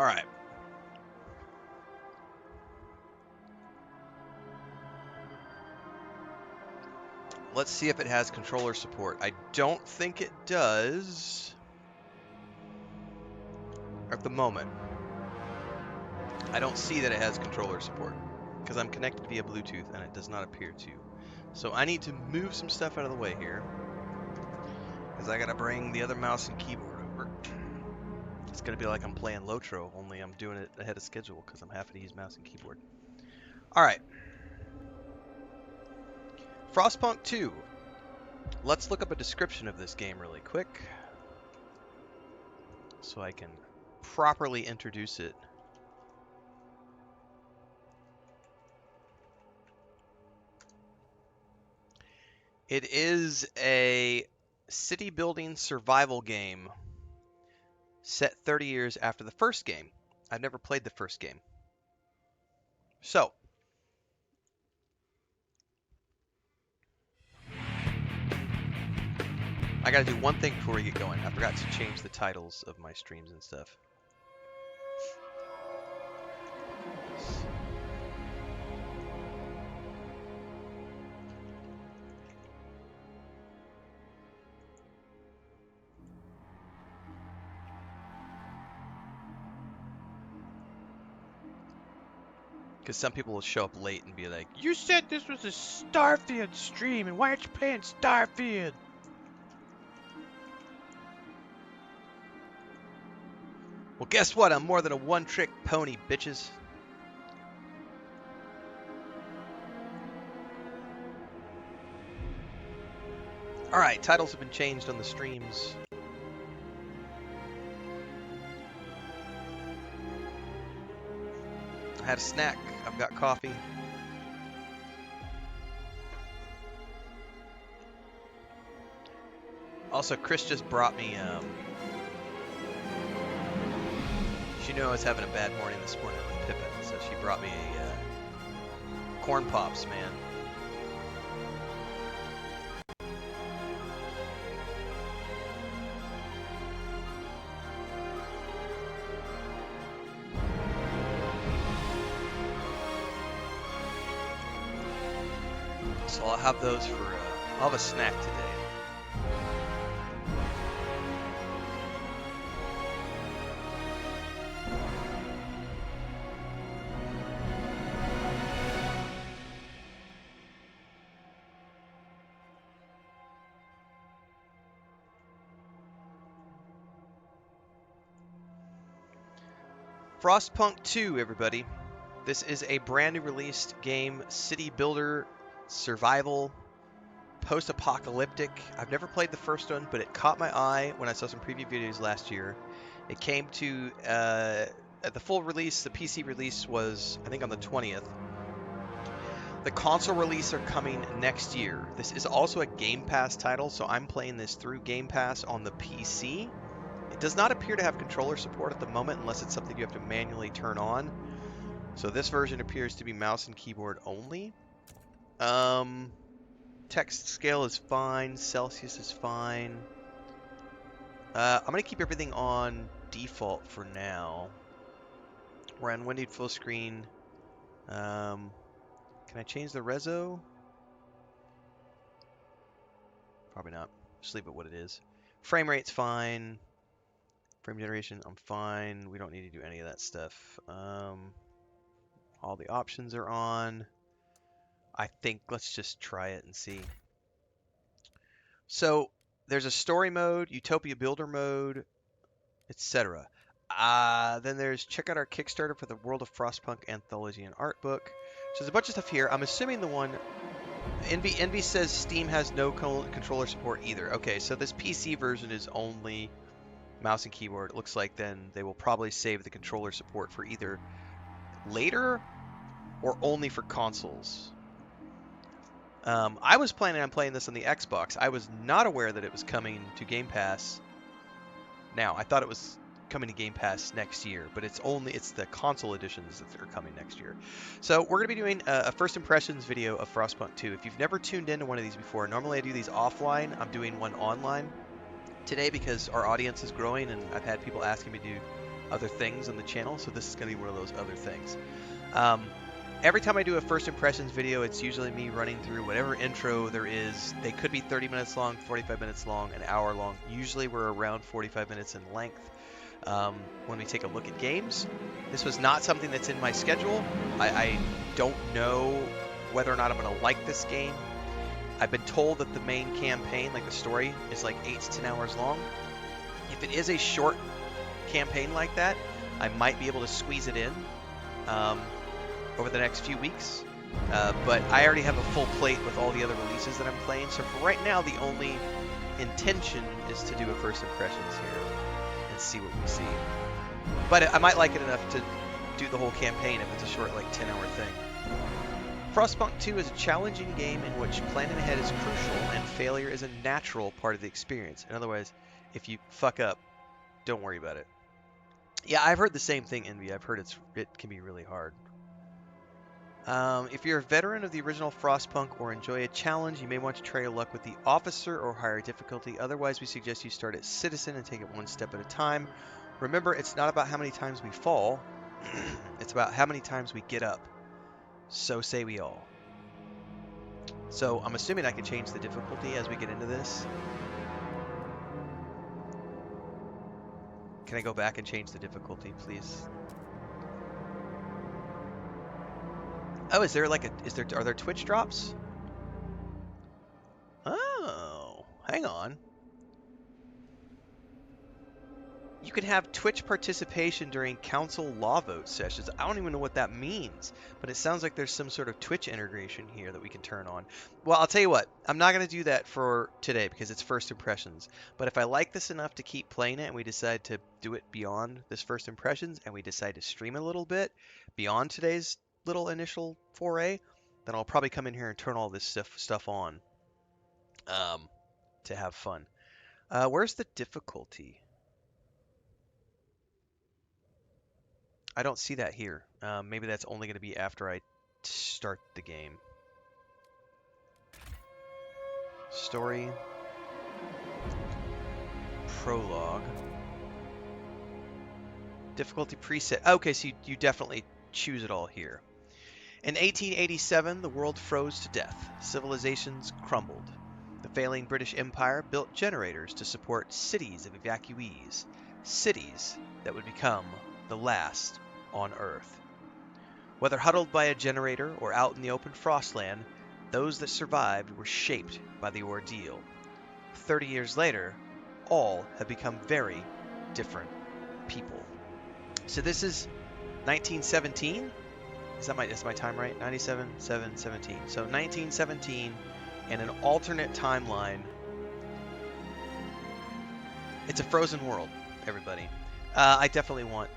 Alright. Let's see if it has controller support. I don't think it does. At the moment. I don't see that it has controller support. Because I'm connected via Bluetooth and it does not appear to. So I need to move some stuff out of the way here. Because I gotta bring the other mouse and keyboard over. It's gonna be like I'm playing Lotro, only I'm doing it ahead of schedule because I'm having to use mouse and keyboard. Alright. Frostpunk 2. Let's look up a description of this game really quick. So I can properly introduce it. It is a city building survival game set 30 years after the first game. I've never played the first game. So, I gotta do one thing before we get going. I forgot to change the titles of my streams and stuff. Because some people will show up late and be like, "You said this was a Starfield stream, and why aren't you playing Starfield?" Well, guess what? I'm more than a one-trick pony, bitches. Alright, titles have been changed on the streams. I had a snack. I've got coffee. Also, Chris just brought me, she knew I was having a bad morning this morning with Pippin, so she brought me a corn pops, man. So I'll have those for, I'll have a snack today. Frostpunk 2, everybody. This is a brand new released game, city builder, survival, post-apocalyptic. I've never played the first one, but it caught my eye when I saw some preview videos last year. It came to, at the full release, the PC release was, I think, on the 20th. The console release are coming next year. This is also a Game Pass title, so I'm playing this through Game Pass on the PC. It does not appear to have controller support at the moment unless it's something you have to manually turn on. So this version appears to be mouse and keyboard only. Text scale is fine. Celsius is fine. I'm going to keep everything on default for now. We're on windowed full screen. Can I change the reso? Probably not. Just leave it what it is. Frame rate's fine. Frame generation, I'm fine. We don't need to do any of that stuff. All the options are on. I think let's just try it and see. So there's a story mode, Utopia Builder mode, etc. Then there's check out our Kickstarter for the World of Frostpunk Anthology and Art Book. So there's a bunch of stuff here. I'm assuming the one... Envy says Steam has no controller support either. Okay, so this PC version is only mouse and keyboard. It looks like then they will probably save the controller support for either later or only for consoles. I was planning on playing this on the Xbox. I was not aware that it was coming to Game Pass now. I thought it was coming to Game Pass next year, but it's the console editions that are coming next year. So we're going to be doing a first impressions video of Frostpunk 2. If you've never tuned into one of these before, normally I do these offline. I'm doing one online today because our audience is growing and I've had people asking me to do other things on the channel, so this is going to be one of those other things. Every time I do a first impressions video, it's usually me running through whatever intro there is. They could be 30 minutes long, 45 minutes long, an hour long. Usually we're around 45 minutes in length when we take a look at games. This was not something that's in my schedule. I don't know whether or not I'm going to like this game. I've been told that the main campaign, like the story, is like 8 to 10 hours long. If it is a short campaign like that, I might be able to squeeze it in over the next few weeks. But I already have a full plate with all the other releases that I'm playing, so for right now the only intention is to do a first impressions here and see what we see. But I might like it enough to do the whole campaign if it's a short, like 10-hour thing. Frostpunk 2 is a challenging game in which planning ahead is crucial and failure is a natural part of the experience. In other words, if you fuck up, don't worry about it. Yeah, I've heard the same thing, Envy. I've heard it can be really hard. If you're a veteran of the original Frostpunk or enjoy a challenge, you may want to try your luck with the Officer or higher difficulty. Otherwise, we suggest you start at Citizen and take it one step at a time. Remember, it's not about how many times we fall. It's about how many times we get up. So say we all. So I'm assuming I can change the difficulty as we get into this. Can I go back and change the difficulty, please? Oh, is there like are there Twitch drops? Oh, hang on. You can have Twitch participation during council law vote sessions. I don't even know what that means, but it sounds like there's some sort of Twitch integration here that we can turn on. Well, I'll tell you what, I'm not going to do that for today because it's first impressions. But if I like this enough to keep playing it and we decide to do it beyond this first impressions and we decide to stream a little bit beyond today's little initial foray, then I'll probably come in here and turn all this stuff on to have fun. Where's the difficulty? I don't see that here. Maybe that's only going to be after I start the game. Story. Prologue. Difficulty preset. Okay, so you definitely choose it all here. In 1887, the world froze to death. Civilizations crumbled. The failing British Empire built generators to support cities of evacuees. Cities that would become the last on Earth. Whether huddled by a generator or out in the open frostland, those that survived were shaped by the ordeal. 30 years later, all have become very different people. So this is 1917. Is my time right? 97, 7, 17. So 1917 and an alternate timeline. It's a frozen world, everybody. I definitely want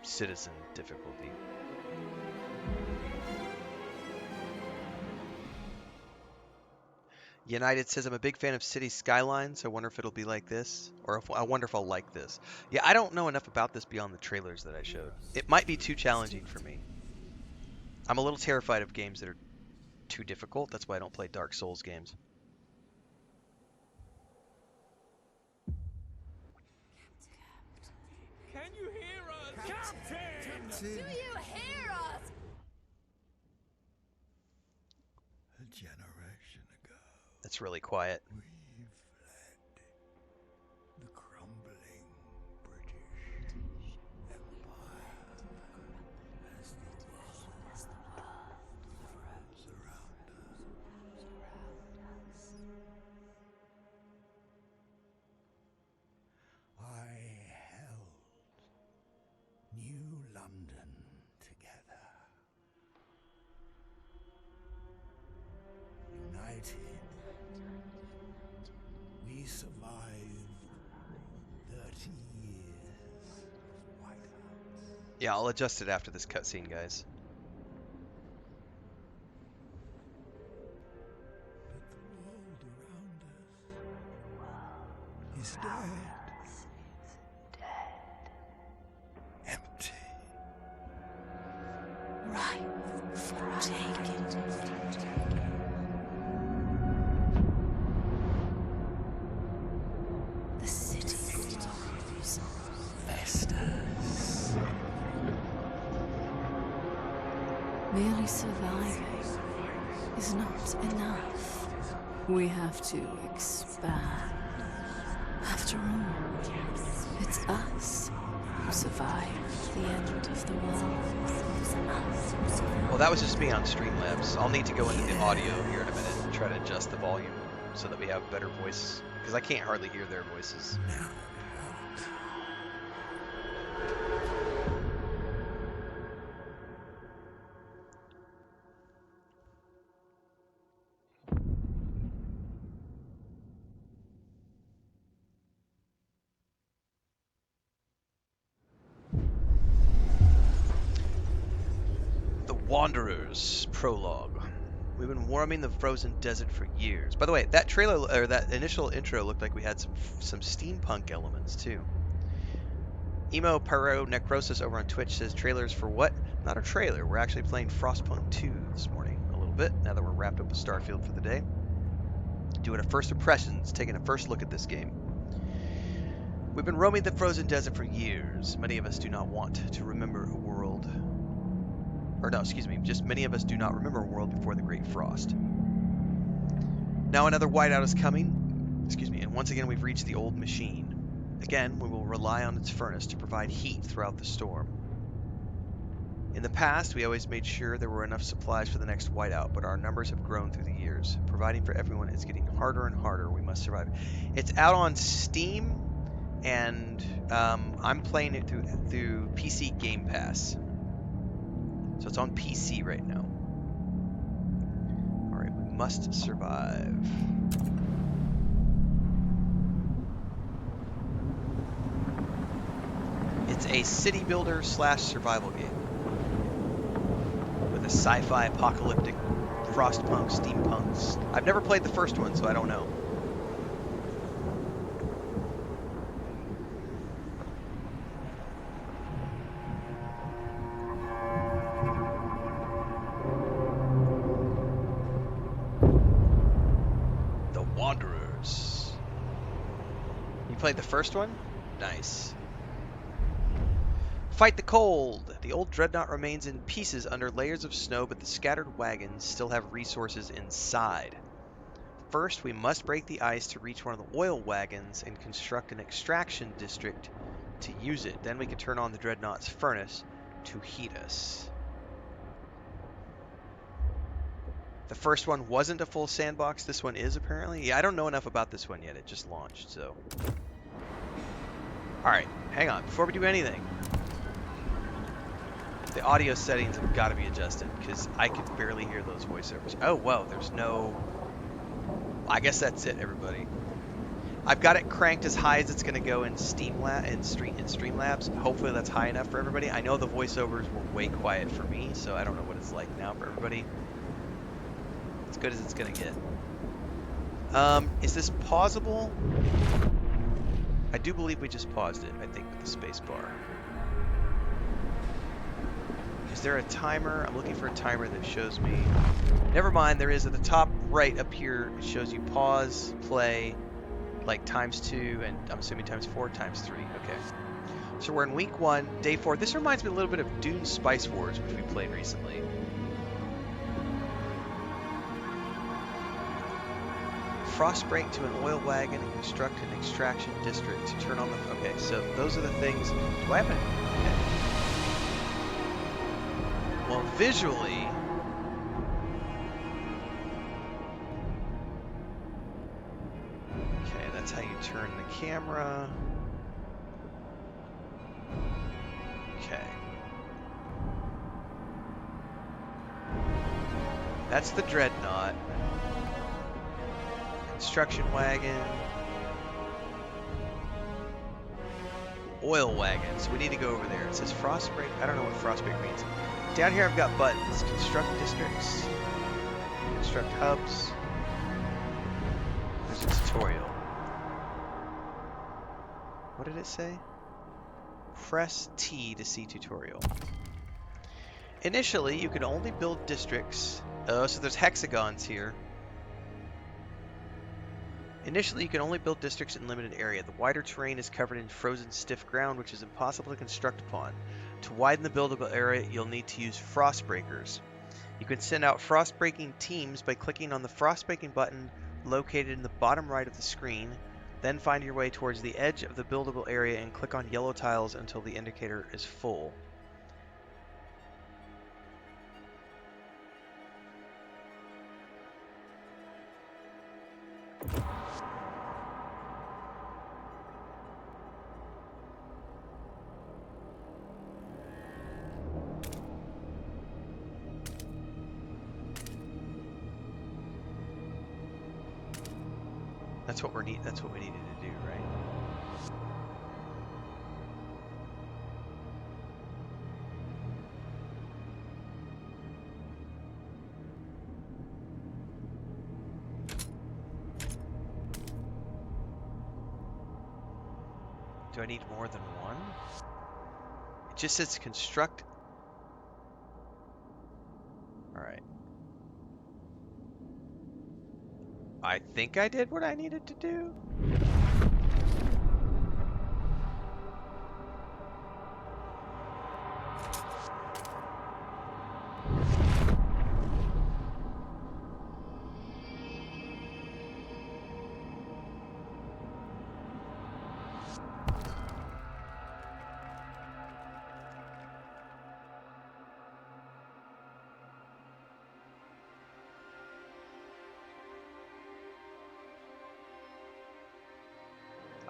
Citizen difficulty. United says, I'm a big fan of City Skylines, so I wonder if it'll be like this, or I wonder if I'll like this. Yeah, I don't know enough about this beyond the trailers that I showed. It might be too challenging for me. I'm a little terrified of games that are too difficult. That's why I don't play Dark Souls games. Can you hear us? Captain! Do you hear us? A generation ago, It's really quiet. we fled the crumbling British Empire as the world froze around us. I held New London together. United, we survived 30 years of whiteouts. Yeah, I'll adjust it after this cutscene, guys. But the world around us is dead. Empty. Right for taking. The city froze. Merely surviving is not enough. We have to expand. After all, it's us who survived the end of the world. Well, that was just me on Streamlabs. I'll need to go into the audio here in a minute and try to adjust the volume so that we have better voice, because I can't hardly hear their voices. Now The Wanderers prologue. We've been warming the frozen desert for years. By the way, that trailer or that initial intro looked like we had some steampunk elements too. Emo Pyro Necrosis over on Twitch says trailers for what? Not a trailer. We're actually playing Frostpunk 2 this morning a little bit now that we're wrapped up with Starfield for the day. Doing a first impressions, taking a first look at this game. We've been roaming the frozen desert for years. Many of us do not want to remember a world. Or no, excuse me, just many of us do not remember a world before the Great Frost. Now another whiteout is coming, and once again we've reached the old machine. Again, we will rely on its furnace to provide heat throughout the storm. In the past, we always made sure there were enough supplies for the next whiteout, but our numbers have grown through the years. Providing for everyone is getting harder and harder. We must survive. It's out on Steam, and I'm playing it through PC Game Pass. So it's on PC right now. Alright, we must survive. It's a city builder / survival game. With a sci-fi apocalyptic Frostpunk, steampunks. I've never played the first one, so I don't know. Wanderers. You played the first one? Nice. Fight the cold! The old dreadnought remains in pieces under layers of snow, but the scattered wagons still have resources inside. First, we must break the ice to reach one of the oil wagons and construct an extraction district to use it. Then we can turn on the dreadnought's furnace to heat us. The first one wasn't a full sandbox. This one is, apparently. Yeah, I don't know enough about this one yet. It just launched, so. Alright, hang on. Before we do anything, the audio settings have got to be adjusted, because I could barely hear those voiceovers. Oh, whoa, there's no... I guess that's it, everybody. I've got it cranked as high as it's going to go in Streamlabs. Hopefully that's high enough for everybody. I know the voiceovers were way quiet for me, so I don't know what it's like now for everybody. As good as it's gonna get. Is this pausable? I do believe we just paused it, I think, with the space bar. Is there a timer? I'm looking for a timer that shows me. Never mind, there is at the top right up here. It shows you pause, play, like ×2, and I'm assuming ×4, ×3. Okay. So we're in week 1, day 4. This reminds me a little bit of Dune Spice Wars, which we played recently. Frostbreak to an oil wagon and construct an extraction district to turn on the... Okay, so those are the things... Do I have a... Okay. Well, visually... Okay, that's how you turn the camera. Okay. That's the dreadnought. Construction wagon. Oil wagon. So we need to go over there. It says Frostbreak. I don't know what Frostbreak means. Down here I've got buttons. Construct districts. Construct hubs. There's a tutorial. What did it say? Press T to see tutorial. Initially, you can only build districts. So there's hexagons here. Initially, you can only build districts in limited area. The wider terrain is covered in frozen stiff ground, which is impossible to construct upon. To widen the buildable area, you'll need to use frost breakers. You can send out frost-breaking teams by clicking on the frost-breaking button located in the bottom right of the screen. Then find your way towards the edge of the buildable area and click on yellow tiles until the indicator is full. That's what we needed to do, right? Do I need more than one? It just says construct. Alright. I think I did what I needed to do.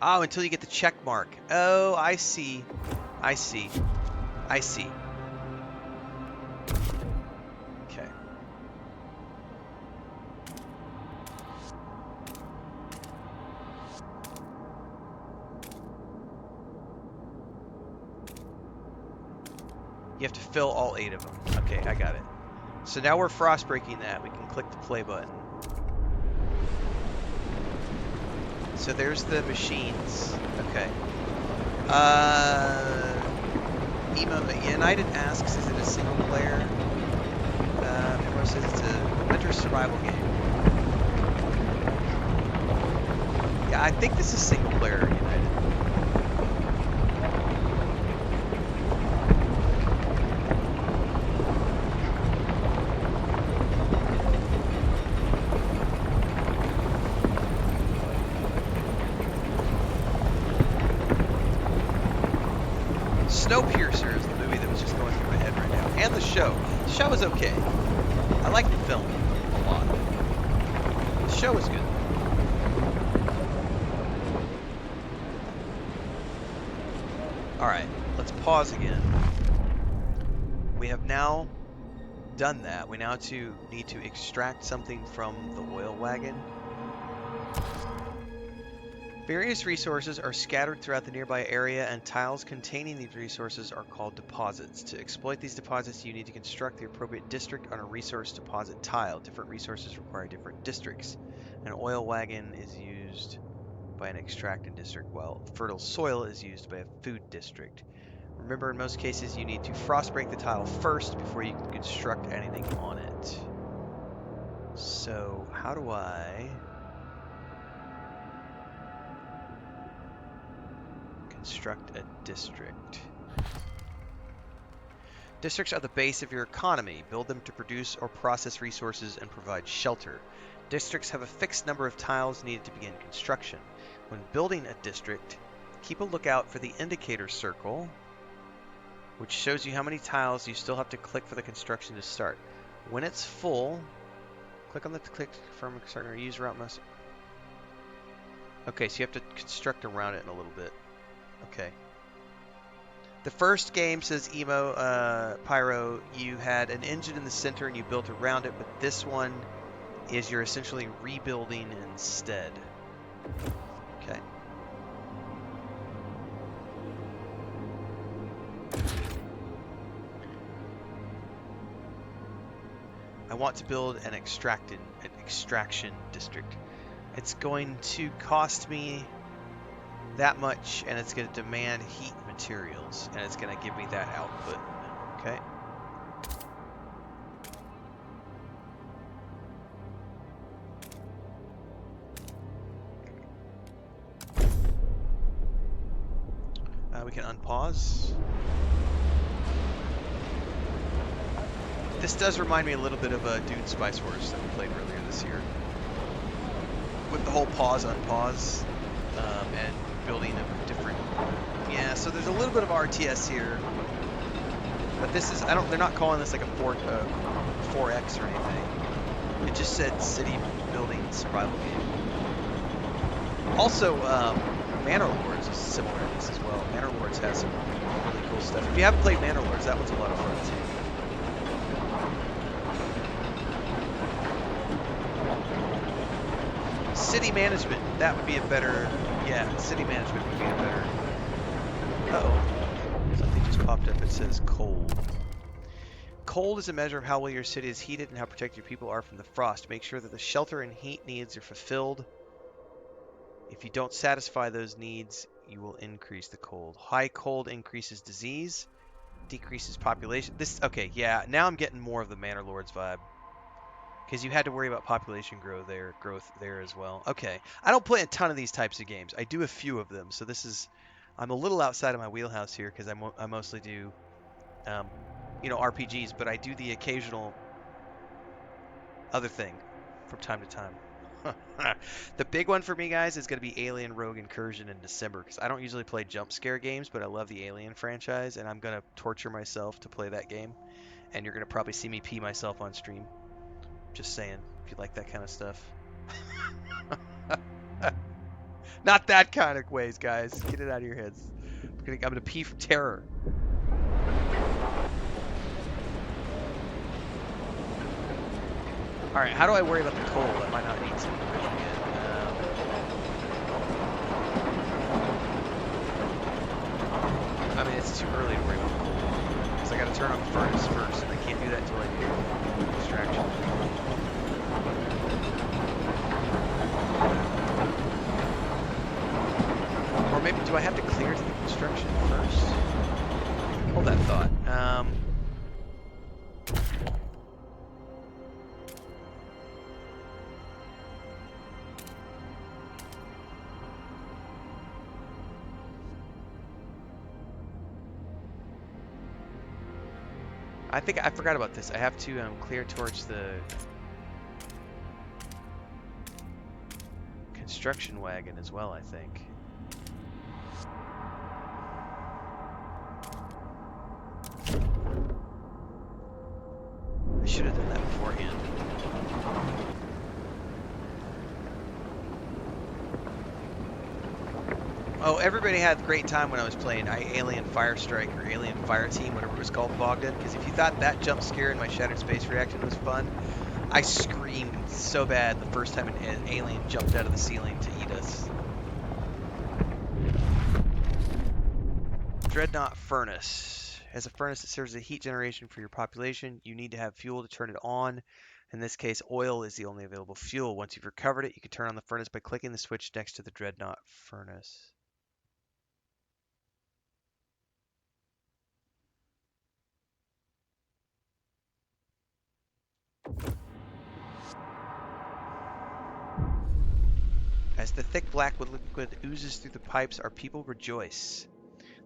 Oh, until you get the check mark. Oh, I see. I see. I see. Okay. You have to fill all 8 of them. Okay, I got it. So now we're frost breaking that. We can click the play button. So there's the machines. Okay. United asks, is it a single player? Everyone says it's a winter survival game. Yeah, I think this is single player, United. Snowpiercer is the movie that was just going through my head right now. And the show. The show is okay. I like the film a lot. The show is good. Alright, let's pause again. We have now done that. We now need to extract something from the oil wagon. Various resources are scattered throughout the nearby area, and tiles containing these resources are called deposits. To exploit these deposits, you need to construct the appropriate district on a resource deposit tile. Different resources require different districts. An oil wagon is used by an extracting district, while fertile soil is used by a food district. Remember, in most cases, you need to frost break the tile first before you can construct anything on it. So, how do I construct a district? Districts are the base of your economy. Build them to produce or process resources and provide shelter. Districts have a fixed number of tiles needed to begin construction. When building a district, keep a lookout for the indicator circle, which shows you how many tiles you still have to click for the construction to start. When it's full, click on the click from starting or use route must. Okay, so you have to construct around it in a little bit. Okay. The first game, says Pyro, you had an engine in the center and you built around it, but this one is you're essentially rebuilding instead. Okay. I want to build an extraction district. It's going to cost me that much, and it's going to demand heat materials, and it's going to give me that output. Okay. We can unpause. This does remind me a little bit of Dune Spice Wars that we played earlier this year, with the whole pause unpause and building of different. Yeah, so there's a little bit of RTS here, but this is they're not calling this like a 4X or anything. It just said city building survival game. Also, Manor Lords is similar to this as well. Manor Lords has some really cool stuff. If you haven't played Manor Lords, that one's a lot of fun too. City management, that would be a better, yeah, city management would be a better, uh-oh, something just popped up, it says cold. Cold is a measure of how well your city is heated and how protected your people are from the frost. Make sure that the shelter and heat needs are fulfilled. If you don't satisfy those needs, you will increase the cold. High cold increases disease, decreases population. Okay, yeah, now I'm getting more of the Manor Lords vibe. Because you had to worry about population growth there as well. Okay, I don't play a ton of these types of games. I do a few of them, so I'm a little outside of my wheelhouse here because I mostly do, RPGs, but I do the occasional other thing from time to time. The big one for me, guys, is going to be Alien Rogue Incursion in December because I don't usually play jump scare games, but I love the Alien franchise, and I'm going to torture myself to play that game. And you're going to probably see me pee myself on stream. Just saying, if you like that kind of stuff. Not that kind of ways, guys. Get it out of your heads. I'm gonna pee from terror. All right, how do I worry about the cold? I might not need to. I mean, it's too early to worry about the cold because I got to turn on the furnace first, and I can't do that until I do extraction. Or maybe, do I have to clear to the construction first? Hold that thought. I think I forgot about this. I have to clear towards the construction wagon as well, I think. I should have done that beforehand. Oh, everybody had a great time when I was playing Alien Fire Strike or Alien Fire Team, whatever it was called, Bogdan, because if you thought that jump scare in my Shattered Space reaction was fun, I screamed so bad the first time an alien jumped out of the ceiling to eat us. Dreadnought Furnace. As a furnace that serves as a heat generation for your population, you need to have fuel to turn it on. In this case, oil is the only available fuel. Once you've recovered it, you can turn on the furnace by clicking the switch next to the Dreadnought Furnace. As the thick black liquid oozes through the pipes, our people rejoice.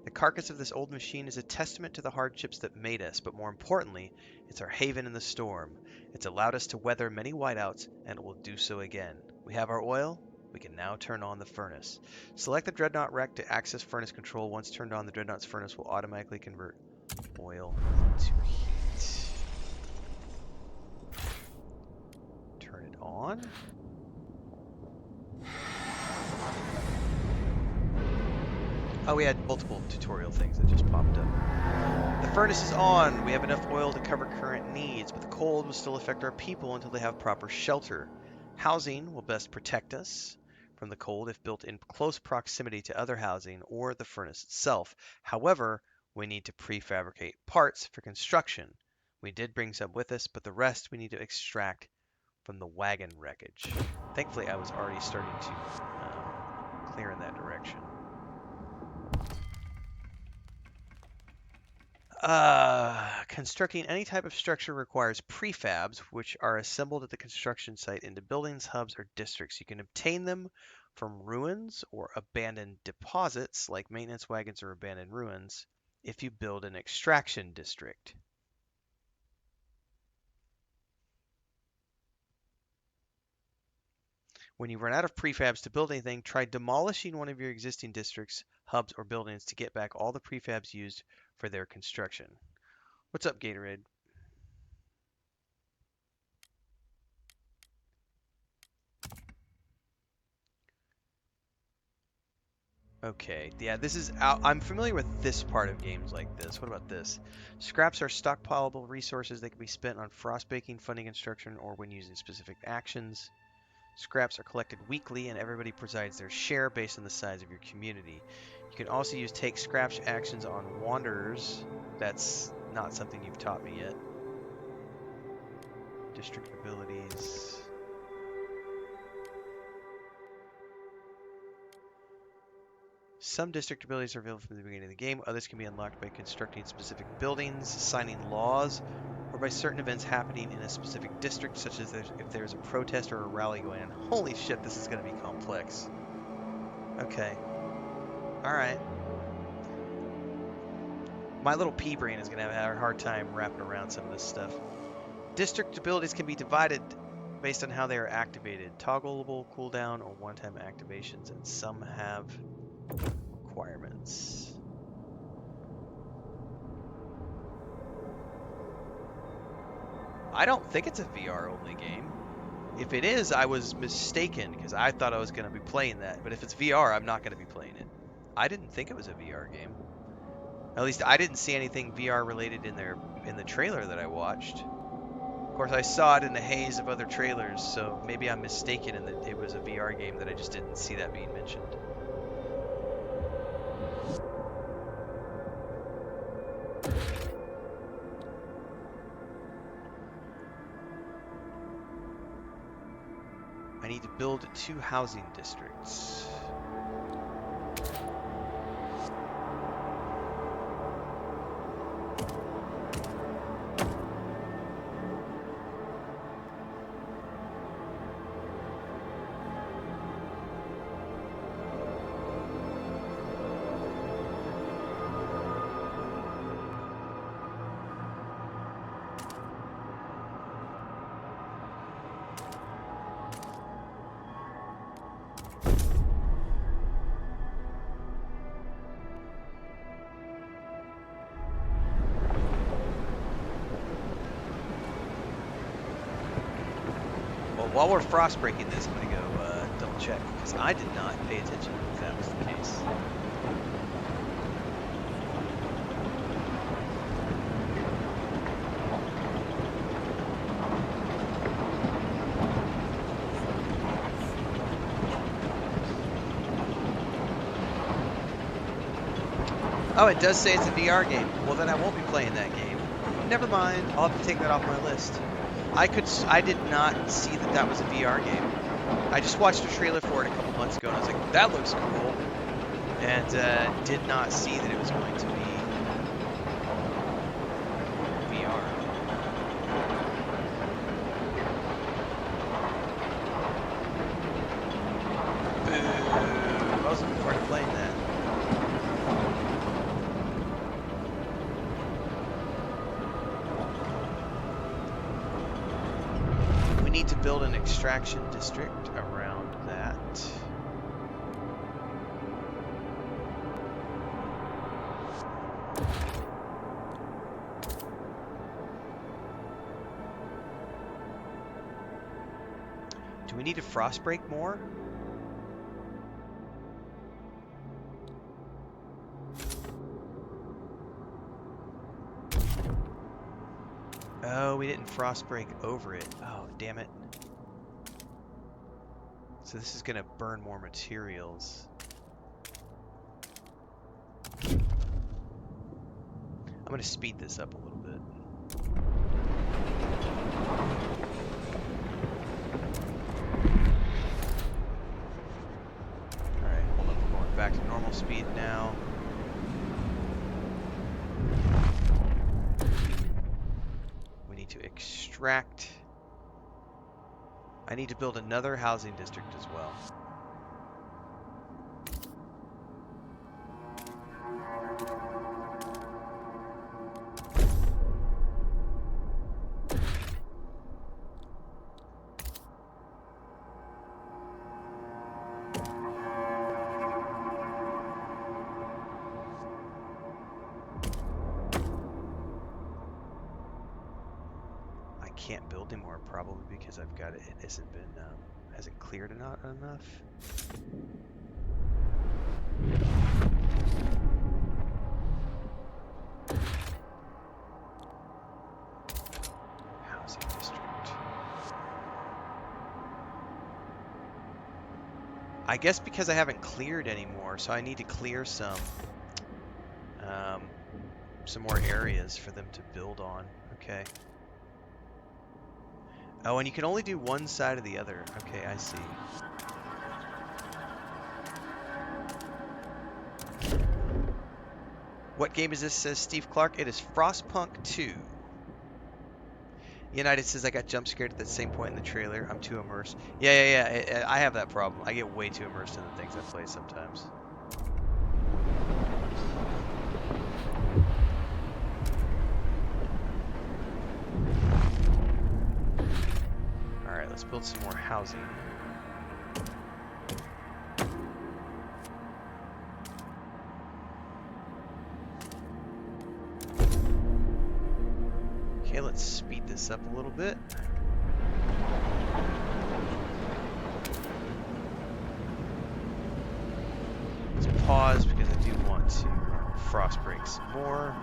The carcass of this old machine is a testament to the hardships that made us, but more importantly, it's our haven in the storm. It's allowed us to weather many whiteouts, and it will do so again. We have our oil. We can now turn on the furnace. Select the Dreadnought Wreck to access furnace control. Once turned on, the Dreadnought's furnace will automatically convert oil into heat. Turn it on. Oh, we had multiple tutorial things that just popped up. The furnace is on. We have enough oil to cover current needs, but the cold will still affect our people until they have proper shelter. Housing will best protect us from the cold if built in close proximity to other housing or the furnace itself. However, we need to prefabricate parts for construction. We did bring some with us, but the rest we need to extract from the wagon wreckage. Thankfully, I was already starting to clear in that direction. Constructing any type of structure requires prefabs, which are assembled at the construction site into buildings, hubs, or districts. You can obtain them from ruins or abandoned deposits, like maintenance wagons or abandoned ruins, if you build an extraction district. When you run out of prefabs to build anything, try demolishing one of your existing districts, hubs, or buildings to get back all the prefabs used for their construction. What's up, Gatorade? Okay, yeah, this is out. I'm familiar with this part of games like this. What about this? Scraps are stockpilable resources that can be spent on frostbaking, funding construction, or when using specific actions. Scraps are collected weekly, and everybody provides their share based on the size of your community. You can also use take scraps actions on wanderers. That's not something you've taught me yet. District abilities. Some district abilities are available from the beginning of the game. Others can be unlocked by constructing specific buildings, signing laws, or by certain events happening in a specific district, such as if there's a protest or a rally going on. Holy shit, this is going to be complex. Okay. Alright. My little pea brain is going to have a hard time wrapping around some of this stuff. District abilities can be divided based on how they are activated. Toggleable cooldown or one-time activations, and some have requirements. I don't think it's a VR only game. If it is, I was mistaken because I thought I was going to be playing that. But if it's VR, I'm not going to be playing it. I didn't think it was a VR game. At least I didn't see anything VR related in the trailer that I watched. Of course, I saw it in the haze of other trailers, so maybe I'm mistaken in that it was a VR game that I just didn't see that being mentioned. I need to build 2 housing districts. While we're frost breaking this, I'm going to go double check, because I did not pay attention if that was the case. Oh, it does say it's a VR game. Well, then I won't be playing that game. Never mind. I'll have to take that off my list. I did not see that that was a VR game. I just watched a trailer for it a couple months ago, and I was like, that looks cool. And did not see that it was going to be VR. Boo! I was looking forward to playing that. Need to build an extraction district around that. Do we need to frost break more? Oh, we didn't frost break over it. Oh, damn it. So this is going to burn more materials. I'm going to speed this up a little bit. Alright, hold on, we're going back to normal speed now. To extract. I need to build another housing district as well. can't build anymore, probably because I've got it hasn't been hasn't cleared enough. Housing district. I guess because I haven't cleared anymore, so I need to clear some more areas for them to build on. Okay. Oh, and you can only do one side or the other. Okay, I see. What game is this, says Steve Clark? It is Frostpunk 2. United says I got jump scared at the same point in the trailer. I'm too immersed. Yeah. I have that problem. I get way too immersed in the things I play sometimes. Alright, let's build some more housing. Okay, let's speed this up a little bit. Let's pause because I do want to frost break some more.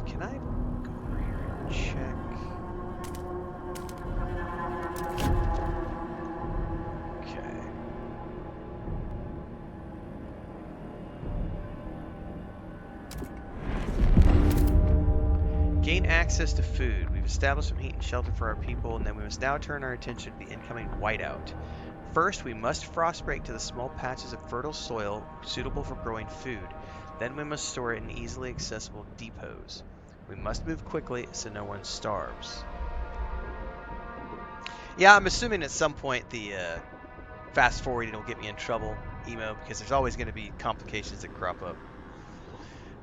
Can I go over here and check? Okay. Gain access to food. We've established some heat and shelter for our people, and then we must now turn our attention to the incoming whiteout. First, we must frost break to the small patches of fertile soil suitable for growing food. Then we must store it in easily accessible depots. We must move quickly so no one starves. Yeah, I'm assuming at some point the fast forwarding will get me in trouble, emo, because there's always going to be complications that crop up.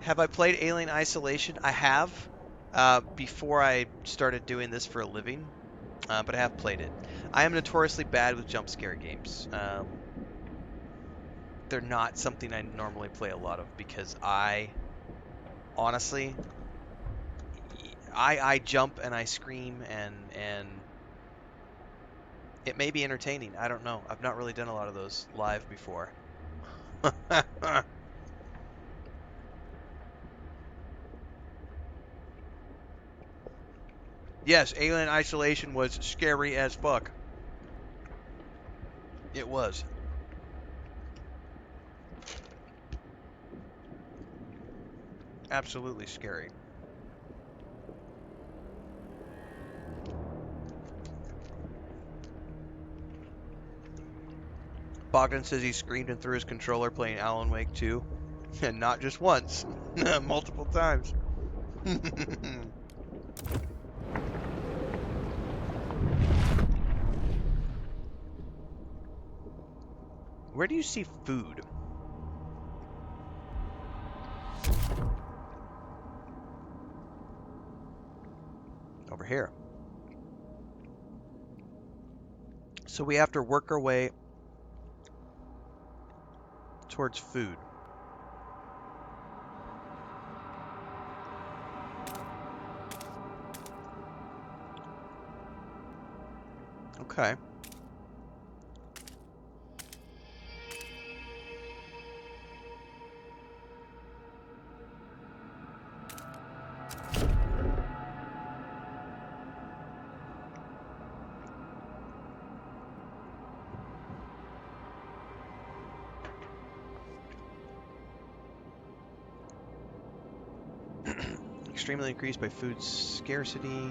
Have I played Alien Isolation? I have, before I started doing this for a living, but I have played it. I am notoriously bad with jump scare games. They're not something I normally play a lot of because honestly, I jump and I scream and it may be entertaining. I don't know. I've not really done a lot of those live before. Yes, Alien Isolation was scary as fuck. It was. Absolutely scary. Bogdan says he screamed and threw his controller playing Alan Wake 2. And not just once. Multiple times. Where do you see food? Over here. So we have to work our way towards food. Okay. Extremely increased by food scarcity.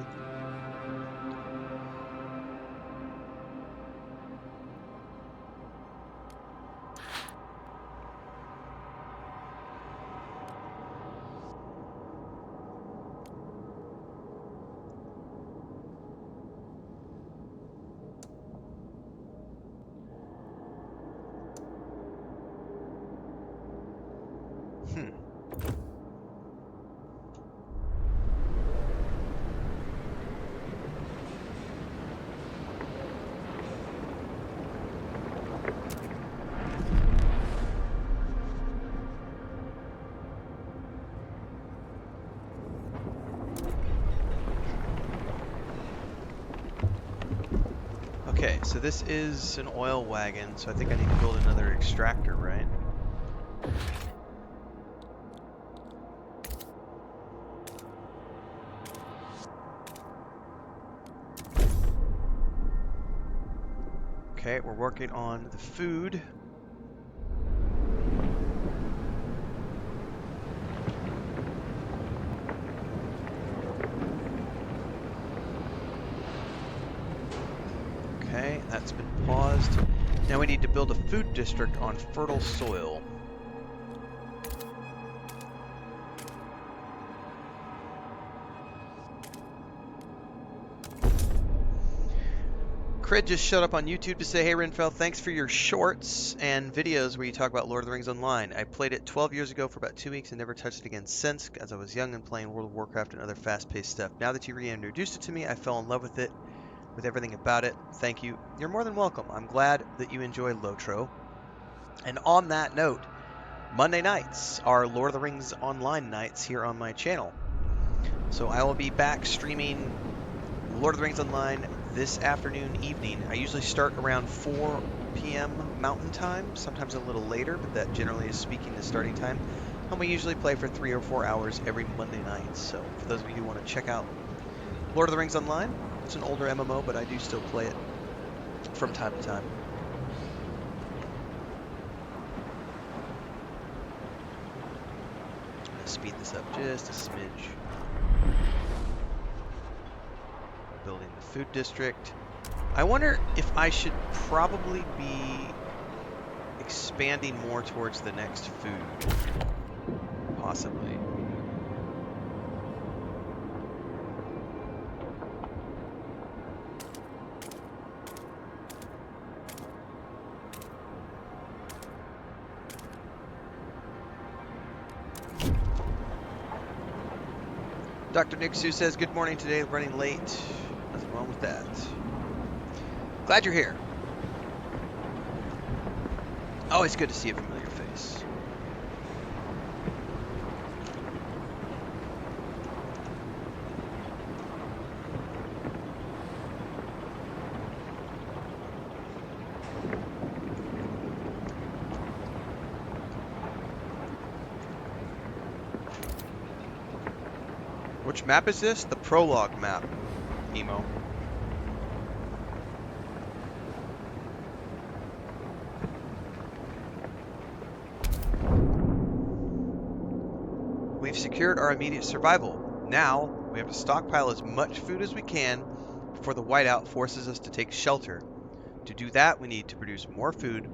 so this is an oil wagon, so I think I need to build another extractor, right? Okay, we're working on the food. Okay, that's been paused. Now we need to build a food district on fertile soil. Crid just showed up on YouTube to say, hey Renfail, thanks for your shorts and videos where you talk about Lord of the Rings Online. I played it 12 years ago for about 2 weeks and never touched it again since, as I was young and playing World of Warcraft and other fast-paced stuff. Now that you reintroduced it to me, I fell in love with it, with everything about it. Thank you. You're more than welcome. I'm glad that you enjoy Lotro. And on that note, Monday nights are Lord of the Rings Online nights here on my channel. So I will be back streaming Lord of the Rings Online this afternoon, evening. I usually start around 4 p.m. Mountain Time, sometimes a little later, but that generally is speaking the starting time. And we usually play for 3 or 4 hours every Monday night. So for those of you who want to check out Lord of the Rings Online, it's an older MMO, but I do still play it from time to time. I'm going to speed this up just a smidge. Building the food district. I wonder if I should probably be expanding more towards the next food. Possibly. Dr. Nick Sue says, good morning today, running late. Nothing wrong with that. Glad you're here. Always good to see a familiar face. Which map is this? The prologue map, Emo. We've secured our immediate survival. Now, we have to stockpile as much food as we can before the whiteout forces us to take shelter. To do that, we need to produce more food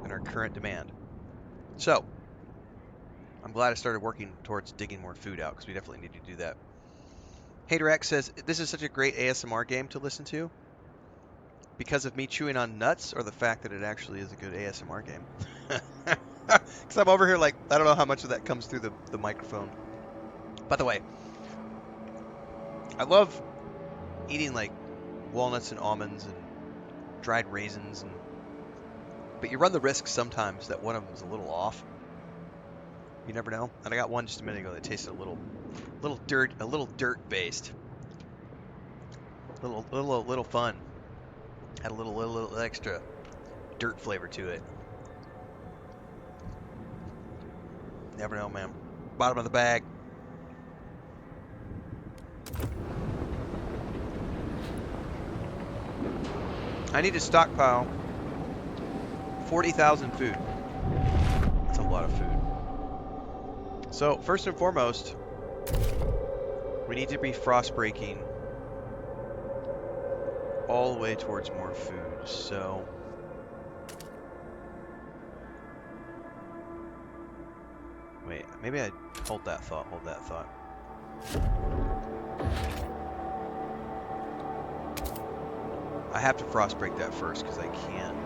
than our current demand. So, I'm glad I started working towards digging more food out, because we definitely need to do that. HaterX says, this is such a great ASMR game to listen to. Because of me chewing on nuts, or the fact that it actually is a good ASMR game? Because I'm over here like, I don't know how much of that comes through the microphone. By the way, I love eating like walnuts and almonds and dried raisins, but you run the risk sometimes that one of them is a little off. You never know. And I got one just a minute ago that tasted a little dirt based. Little fun. Had a little extra dirt flavor to it. Never know, man. Bottom of the bag. I need to stockpile 40,000 food. That's a lot of food. So, first and foremost, we need to be frost breaking all the way towards more food. So, wait, maybe I hold that thought. I have to frost break that first because I can't.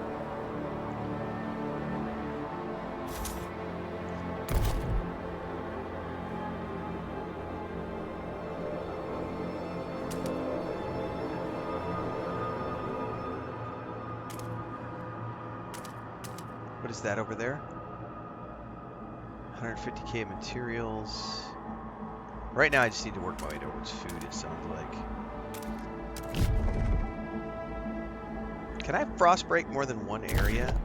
What is that over there? 150k materials. Right now I just need to work my way towards food, it sounds like. Can I frost break more than one area?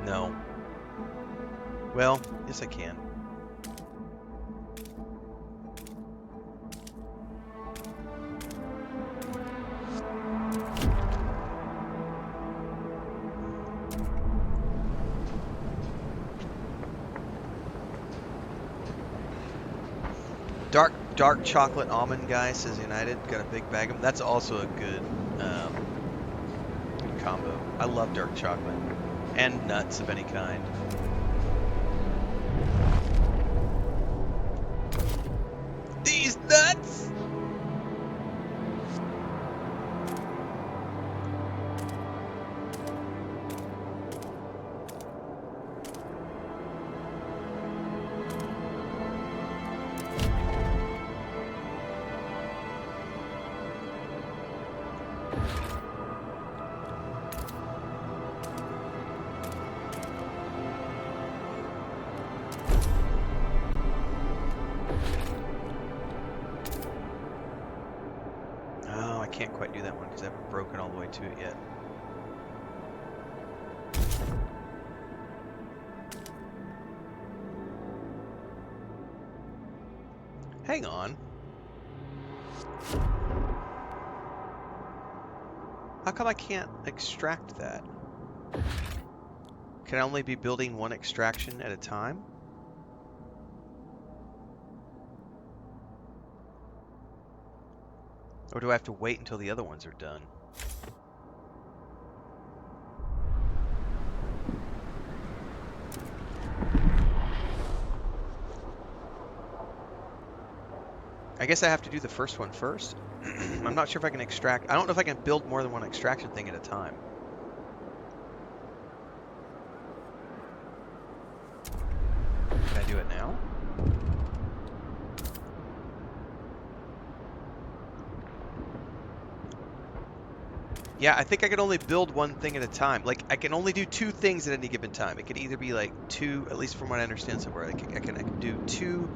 No. Well, yes I can. Dark chocolate almond guy says United. Got a big bag of them. That's also a good combo. I love dark chocolate. And nuts of any kind. These nuts! Oh, I can't quite do that one because I haven't broken all the way to it yet. Hang on. How come I can't extract that? Can I only be building one extraction at a time? Or do I have to wait until the other ones are done? I guess I have to do the first one first. I'm not sure if I can extract. I don't know if I can build more than one extraction thing at a time. Can I do it now? Yeah, I think I can only build one thing at a time. Like, I can only do two things at any given time. It could either be like two, at least from what I understand somewhere, like I can do two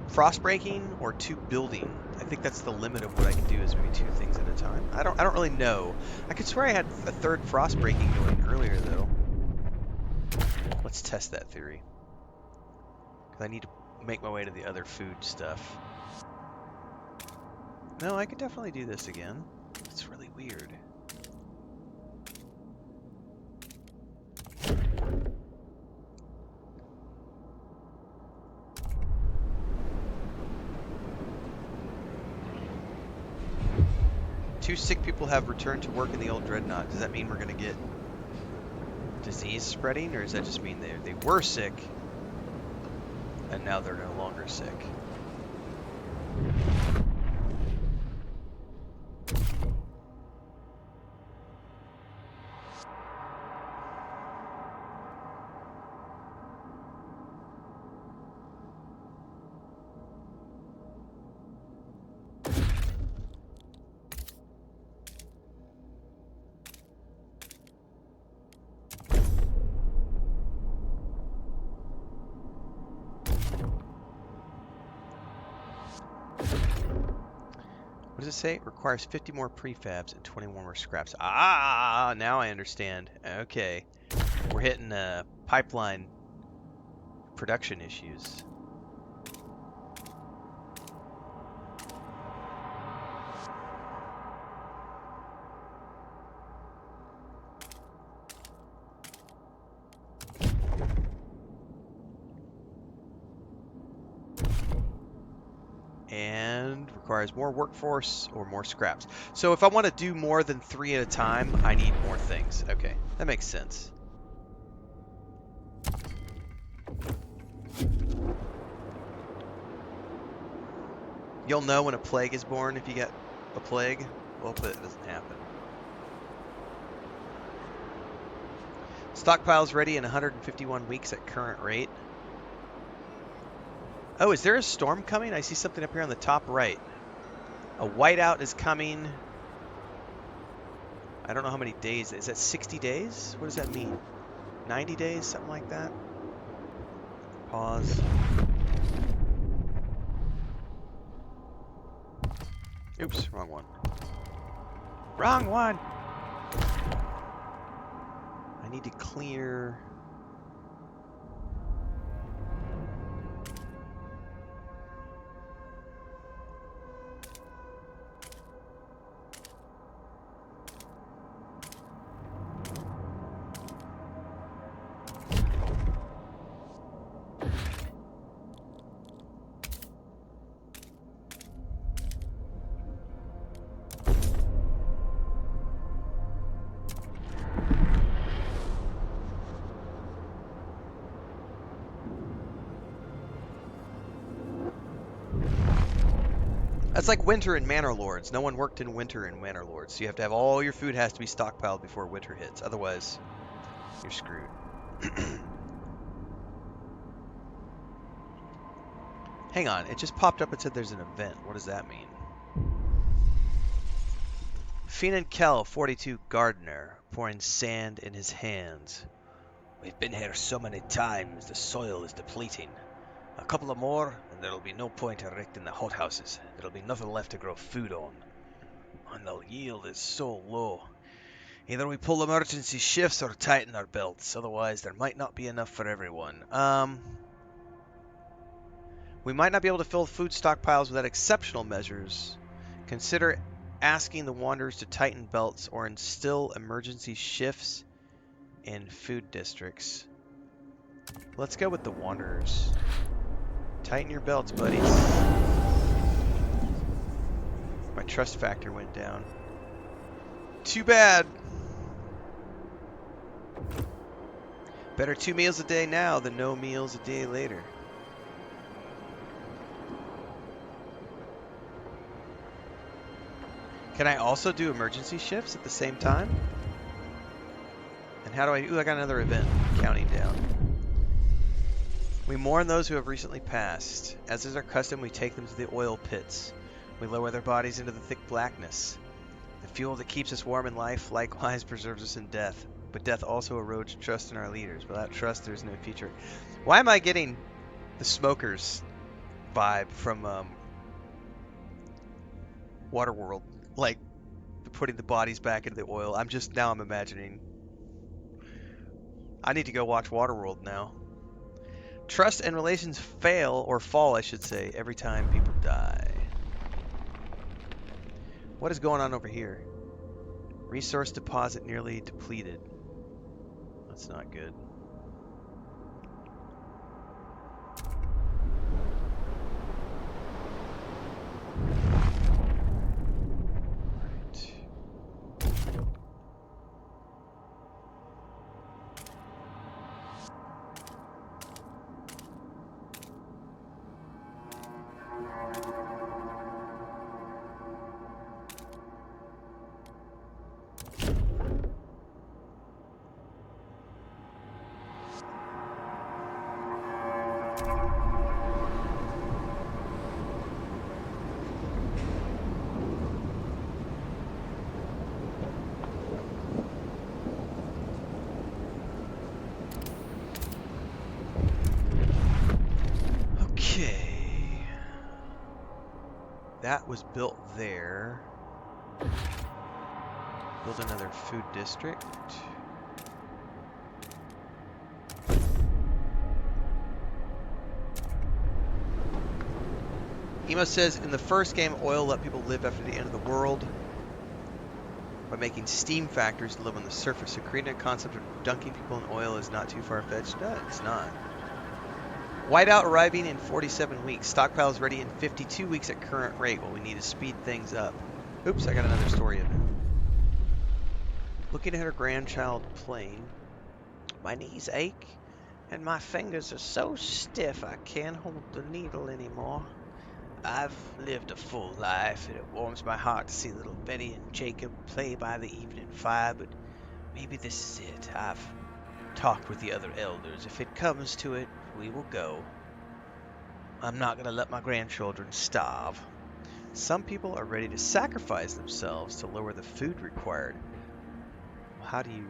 frost breaking or two building. I think that's the limit of what I can do is maybe two things at a time. I don't really know. I could swear I had a third frost breaking going earlier though. Let's test that theory. Because I need to make my way to the other food stuff. No, I could definitely do this again. It's really weird. Two sick people have returned to work in the old dreadnought. Does that mean we're going to get disease spreading, or does that just mean they were sick and now they're no longer sick? What does it say? It requires 50 more prefabs and 21 more scraps. Ah, now I understand. Okay. We're hitting pipeline production issues. And requires more workforce or more scraps. So if I want to do more than 3 at a time, I need more things. Okay, that makes sense. You'll know when a plague is born if you get a plague. Well, hopefully that doesn't happen. Stockpile's ready in 151 weeks at current rate. Oh, is there a storm coming? I see something up here on the top right. A whiteout is coming. I don't know how many days. Is that 60 days? What does that mean? 90 days? Something like that? Pause. Oops, wrong one. Wrong one! I need to clear... That's like winter in Manor Lords. No one worked in winter in Manor Lords, so you have to have all your food has to be stockpiled before winter hits. Otherwise, you're screwed. Hang on, it just popped up and said there's an event. What does that mean? Finan Kell, 42, gardener, pouring sand in his hands. We've been here so many times, the soil is depleting. A couple of more, and there'll be no point erecting the hothouses. There'll be nothing left to grow food on. And the yield is so low. Either we pull emergency shifts or tighten our belts, otherwise there might not be enough for everyone. We might not be able to fill food stockpiles without exceptional measures. Consider asking the Wanderers to tighten belts or instill emergency shifts in food districts. Let's go with the Wanderers. Tighten your belts, buddies. My trust factor went down. Too bad. Better 2 meals a day now than no meals a day later. Can I also do emergency shifts at the same time? And how do I... Ooh, I got another event counting down. We mourn those who have recently passed. As is our custom, we take them to the oil pits. We lower their bodies into the thick blackness. The fuel that keeps us warm in life likewise preserves us in death. But death also erodes trust in our leaders. Without trust, there's no future. Why am I getting the smokers vibe from Waterworld? Like, putting the bodies back into the oil. I'm imagining. I need to go watch Waterworld now. Trust and relations fail, or fall, I should say, every time people die. What is going on over here? Resource deposit nearly depleted. That's not good. That was built there. Build another food district. Emo says, in the first game, oil let people live after the end of the world by making steam factories to live on the surface. So creating a concept of dunking people in oil is not too far-fetched. No, it's not. Whiteout arriving in 47 weeks. Stockpiles ready in 52 weeks at current rate. Well, we need to speed things up. Oops, I got another story of it. Looking at her grandchild playing. My knees ache, and my fingers are so stiff I can't hold the needle anymore. I've lived a full life, and it warms my heart to see little Betty and Jacob play by the evening fire, but maybe this is it. I've talked with the other elders. If it comes to it, we will go. I'm not going to let my grandchildren starve. Some people are ready to sacrifice themselves to lower the food required. How do you...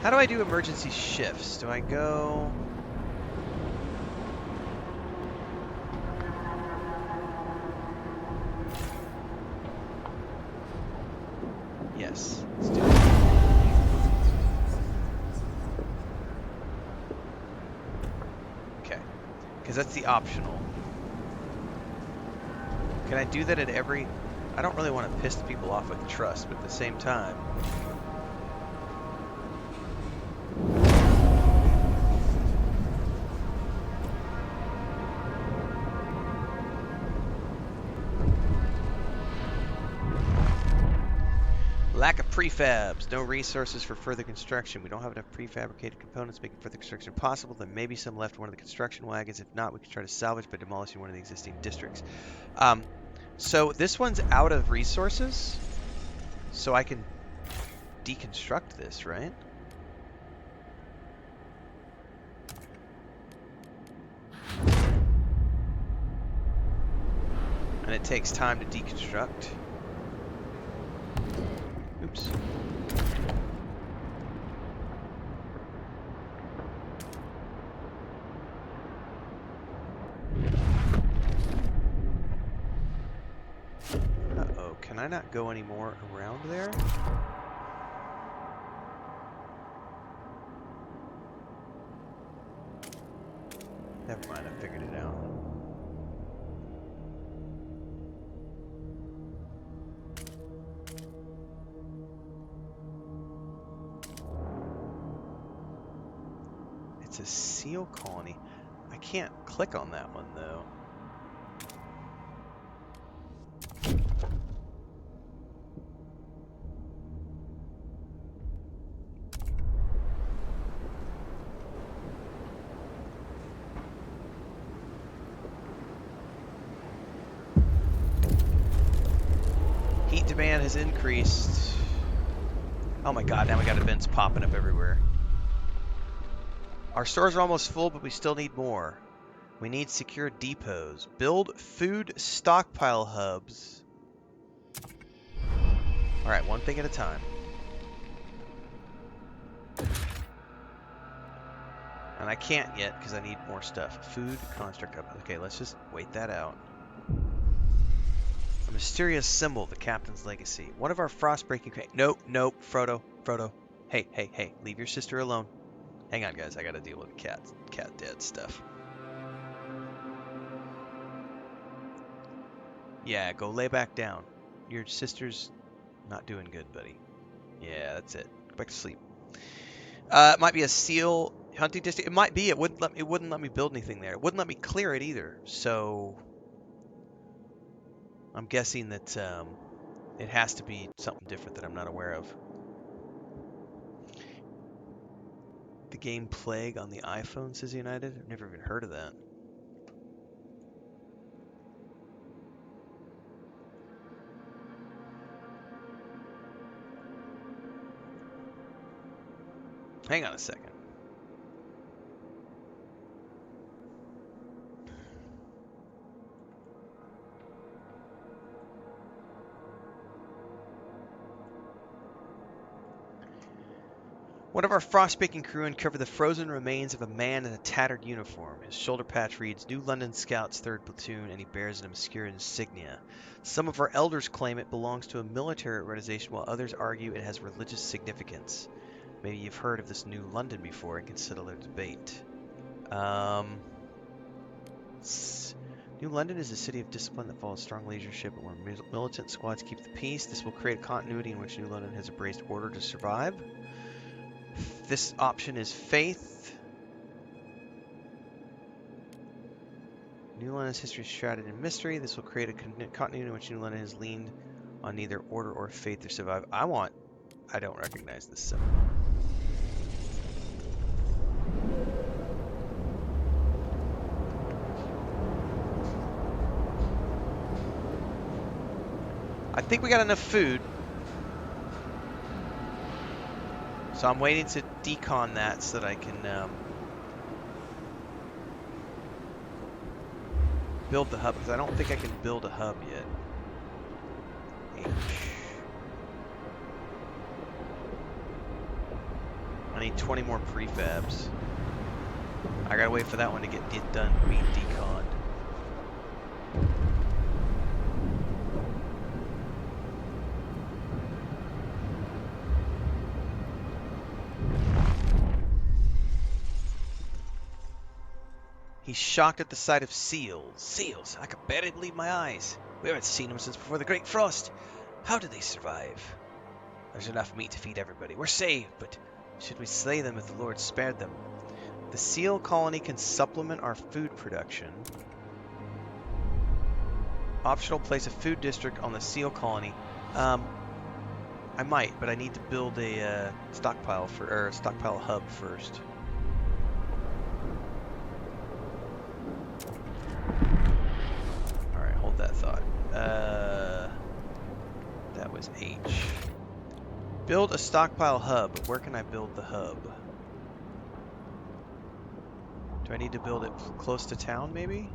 How do I do emergency shifts? Do I go... Yes, let's do it. Okay, because that's the optional. Can I do that at every... I don't really want to piss people off with trust, but at the same time... Lack of prefabs. No resources for further construction. We don't have enough prefabricated components making further construction possible. There may be some left in one of the construction wagons. If not, we can try to salvage by demolishing one of the existing districts. So this one's out of resources. So I can deconstruct this, right? And it takes time to deconstruct. Oops. Uh-oh, can I not go any more around there? Never mind, I figured it out. It's a seal colony. I can't click on that one though. Heat demand has increased. Oh my god, now we got events popping up everywhere. Our stores are almost full, but we still need more. We need secure depots. Build food stockpile hubs. Alright, one thing at a time. And I can't yet because I need more stuff. Food construct hub. Okay, let's just wait that out. A mysterious symbol, the captain's legacy. One of our frost-breaking... Nope, nope, Frodo, Frodo. Hey, hey, hey, leave your sister alone. Hang on, guys, I gotta deal with cat dead stuff. Yeah, go lay back down. Your sister's not doing good, buddy. Yeah, that's it. Go back to sleep. It might be a seal hunting district. It might be. It wouldn't let me build anything there. It wouldn't let me clear it either. So I'm guessing that it has to be something different that I'm not aware of. The game Plague on the iPhone, says United. I've never even heard of that. Hang on a second. One of our frost-baking crew uncovered the frozen remains of a man in a tattered uniform. His shoulder patch reads, New London Scouts 3rd Platoon, and he bears an obscure insignia. Some of our elders claim it belongs to a military organization, while others argue it has religious significance. Maybe you've heard of this New London before and can settle their debate. New London is a city of discipline that follows strong leadership and where militant squads keep the peace. This will create a continuity in which New London has embraced order to survive. This option is faith. New London's history is shrouded in mystery. This will create a continuity in which New London has leaned on neither order or faith to survive. I don't recognize this symbol. I think we got enough food. So I'm waiting to decon that so that I can build the hub, because I don't think I can build a hub yet. I need 20 more prefabs. I gotta wait for that one to get done being deconned. He's shocked at the sight of seals. Seals! I could barely believe my eyes. We haven't seen them since before the Great Frost. How do they survive? There's enough meat to feed everybody. We're saved, but should we slay them if the Lord spared them? The seal colony can supplement our food production. Optional, place a food district on the seal colony. I might, but I need to build a stockpile hub first. All right, hold that thought. That was H. Build a stockpile hub. Where can I build the hub? Do I need to build it close to town, maybe?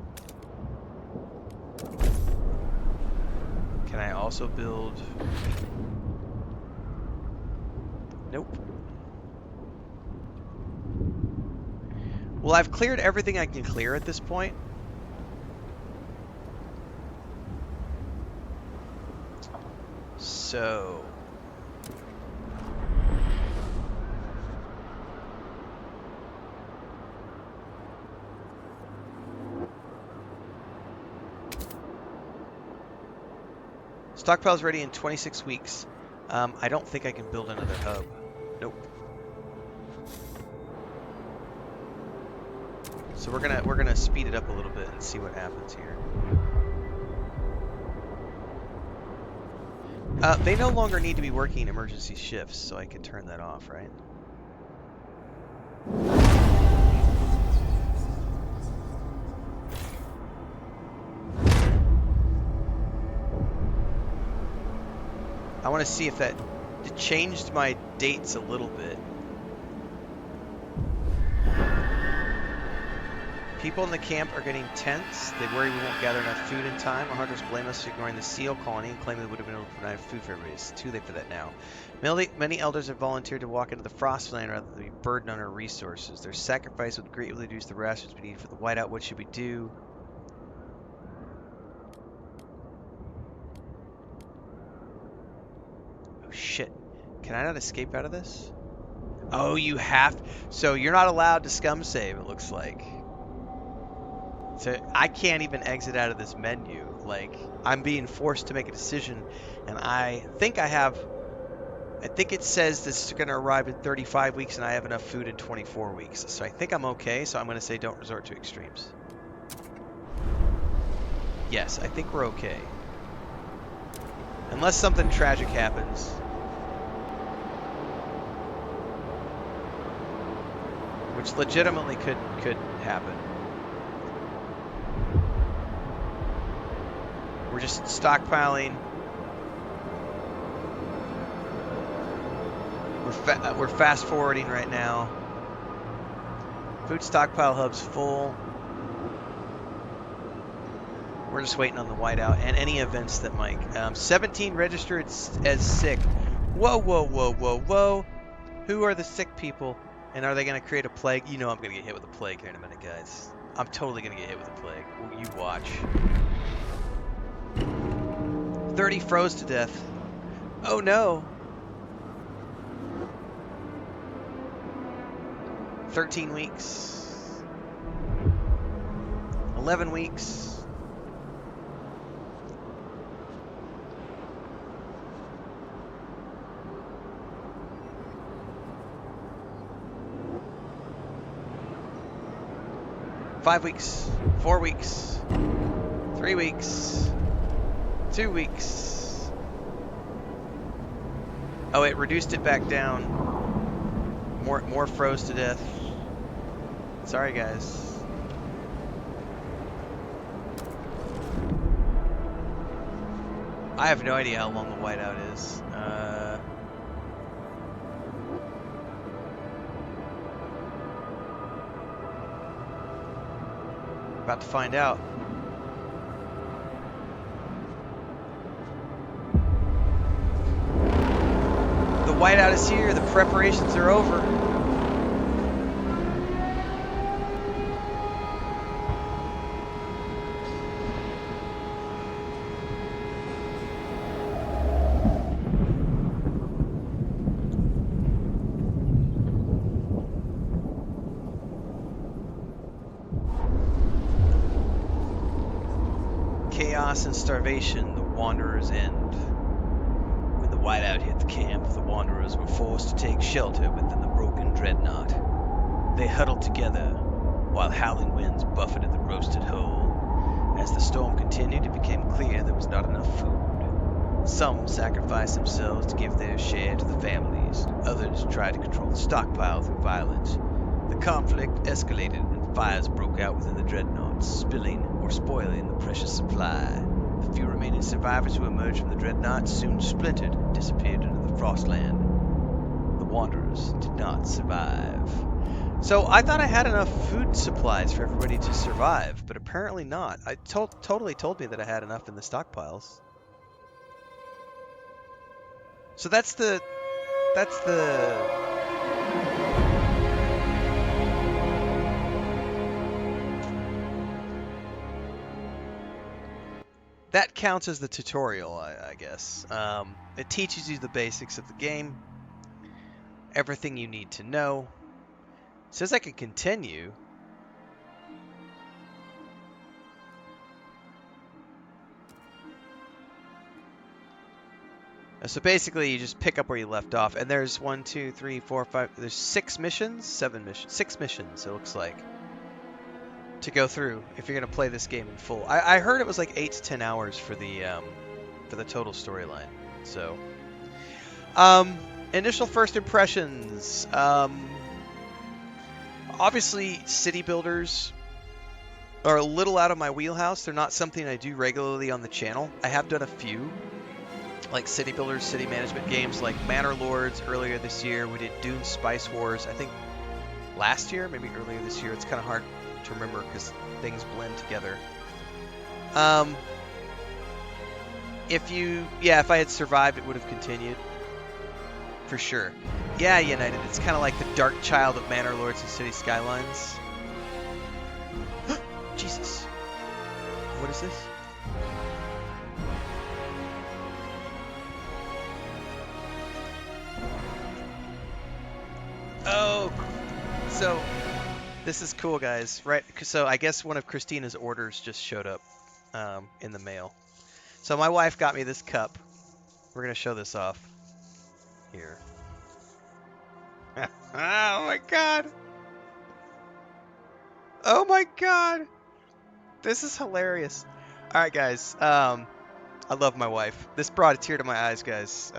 Can I also build... Nope. Well, I've cleared everything I can clear at this point. So... Stockpile's ready in 26 weeks. I don't think I can build another hub. Nope. So we're gonna speed it up a little bit and see what happens here. They no longer need to be working emergency shifts, so I can turn that off, right? I want to see if it changed my dates a little bit. People in the camp are getting tense. They worry we won't gather enough food in time. Our hunters blame us for ignoring the seal colony and claim they would have been able to provide food for everybody. It's too late for that now. Many elders have volunteered to walk into the Frostland rather than be burdened on our resources. Their sacrifice would greatly reduce the rations we need for the whiteout. What should we do? Oh shit. Can I not escape out of this? Oh, you have... So you're not allowed to scum save, it looks like. So I can't even exit out of this menu. Like, I'm being forced to make a decision, and I think it says this is going to arrive in 35 weeks, and I have enough food in 24 weeks. So I think I'm okay, so I'm going to say don't resort to extremes. Yes, I think we're okay. Unless something tragic happens. Which legitimately could happen. We're just stockpiling. We're fast forwarding right now. Food stockpile hub's full. We're just waiting on the whiteout and any events that might. 17 registered as sick. Whoa, whoa, whoa, whoa, whoa. Who are the sick people? And are they going to create a plague? You know I'm going to get hit with a plague here in a minute, guys. I'm totally going to get hit with a plague. You watch. 30 froze to death. Oh no. 13 weeks. 11 weeks. Five weeks, 4 weeks, 3 weeks, 2 weeks. Oh, it reduced it back down. More froze to death. Sorry, guys. I have no idea how long the whiteout is. About to find out. The whiteout is here. The preparations are over. Chaos and starvation, the Wanderers' end. When the whiteout hit the camp, the Wanderers were forced to take shelter within the broken dreadnought. They huddled together, while howling winds buffeted the roasted hull. As the storm continued, it became clear there was not enough food. Some sacrificed themselves to give their share to the families. Others tried to control the stockpile through violence. The conflict escalated and fires broke out within the dreadnought, spilling or spoiling the precious supply. The few remaining survivors who emerged from the dreadnought soon splintered and disappeared into the Frostland. The Wanderers did not survive. So I thought I had enough food supplies for everybody to survive, but apparently not. I totally told me that I had enough in the stockpiles. So that's the that counts as the tutorial, I guess. It teaches you the basics of the game, everything you need to know. It says I can continue. So basically, you just pick up where you left off, and there's 1, 2, 3, 4, 5. There's 6 missions, 7 missions, 6 missions. It looks like to go through if you're gonna play this game in full. I heard it was like 8 to 10 hours for the total storyline. So, initial first impressions. Obviously, city builders are a little out of my wheelhouse. They're not something I do regularly on the channel. I have done a few, like city builders, city management games, like Manor Lords earlier this year. We did Dune Spice Wars, I think last year, maybe earlier this year. It's kind of hard to remember because things blend together. If I had survived, it would have continued for sure. Yeah, United. It's kind of like the dark child of Manor Lords and City Skylines. Jesus, what is this? Oh, so this is cool, guys. Right? So I guess one of Christina's orders just showed up in the mail. So my wife got me this cup. We're gonna show this off here. Oh my god! Oh my god! This is hilarious. All right, guys. I love my wife. This brought a tear to my eyes, guys.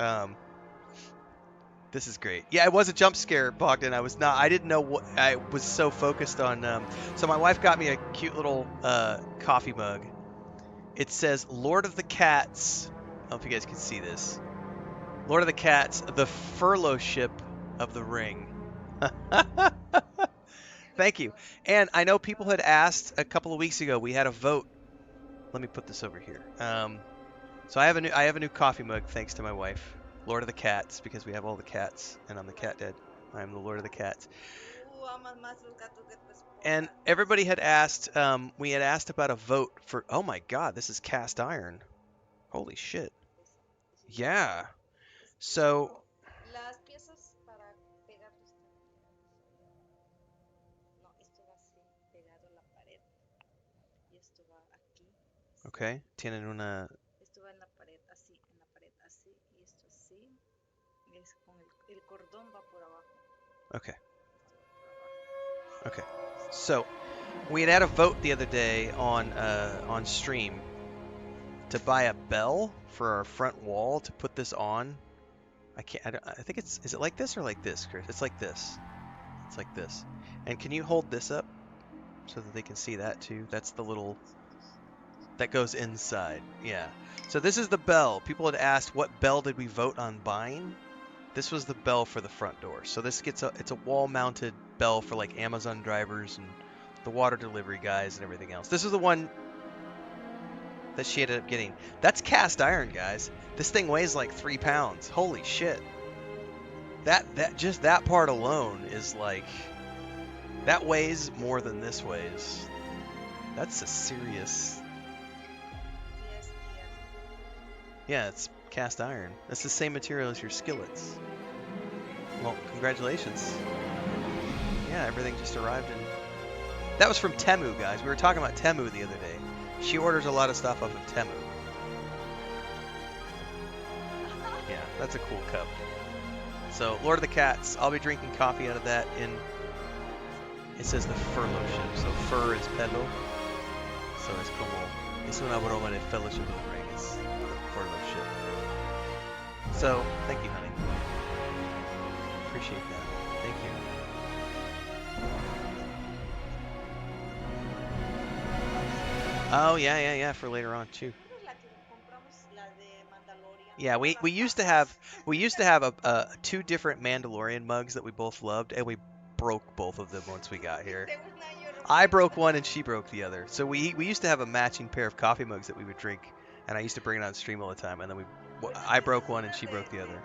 This is great. Yeah, it was a jump scare, Bogdan. I didn't know what. I was so focused on. So my wife got me a cute little coffee mug. It says Lord of the Cats. I don't know if you guys can see this. Lord of the Cats, the Fellowship of the Ring. Thank you. And I know people had asked a couple of weeks ago. We had a vote. Let me put this over here. So I have a new coffee mug thanks to my wife. Lord of the Cats, because we have all the cats, and I'm the cat dad. I'm the Lord of the Cats. And everybody had asked, we had asked about a vote for, oh my god, this is cast iron. Holy shit. Yeah. So, okay, tienen una... Okay. Okay. So, we had a vote the other day on stream to buy a bell for our front wall to put this on. I think is it like this or like this, Chris? It's like this. It's like this. And can you hold this up so that they can see that too? That's the little that goes inside. Yeah. So this is the bell. People had asked what bell did we vote on buying? This was the bell for the front door. So this it's a wall-mounted bell for like Amazon drivers and the water delivery guys and everything else. This is the one that she ended up getting. That's cast iron, guys. This thing weighs like 3 pounds. Holy shit. That just that part alone is like, that weighs more than this weighs. That's a serious. Yeah, it's cast iron. That's the same material as your skillets. Well, congratulations. Yeah, everything just arrived in That was from Temu, guys. We were talking about Temu the other day. She orders a lot of stuff off of Temu. Yeah, that's a cool cup. So, Lord of the Cats. I'll be drinking coffee out of that in... It says the fellowship. So, fur is pelo. So, it's como... Es una broma de Fellowship of the Ring. It's the fellowship. So, thank you, honey. Appreciate that. Thank you. Oh, yeah, for later on, too. Yeah, we used to have two different Mandalorian mugs that we both loved, and we broke both of them once we got here. I broke one and she broke the other. So we used to have a matching pair of coffee mugs that we would drink, and I used to bring it on stream all the time. And then I broke one and she broke the other.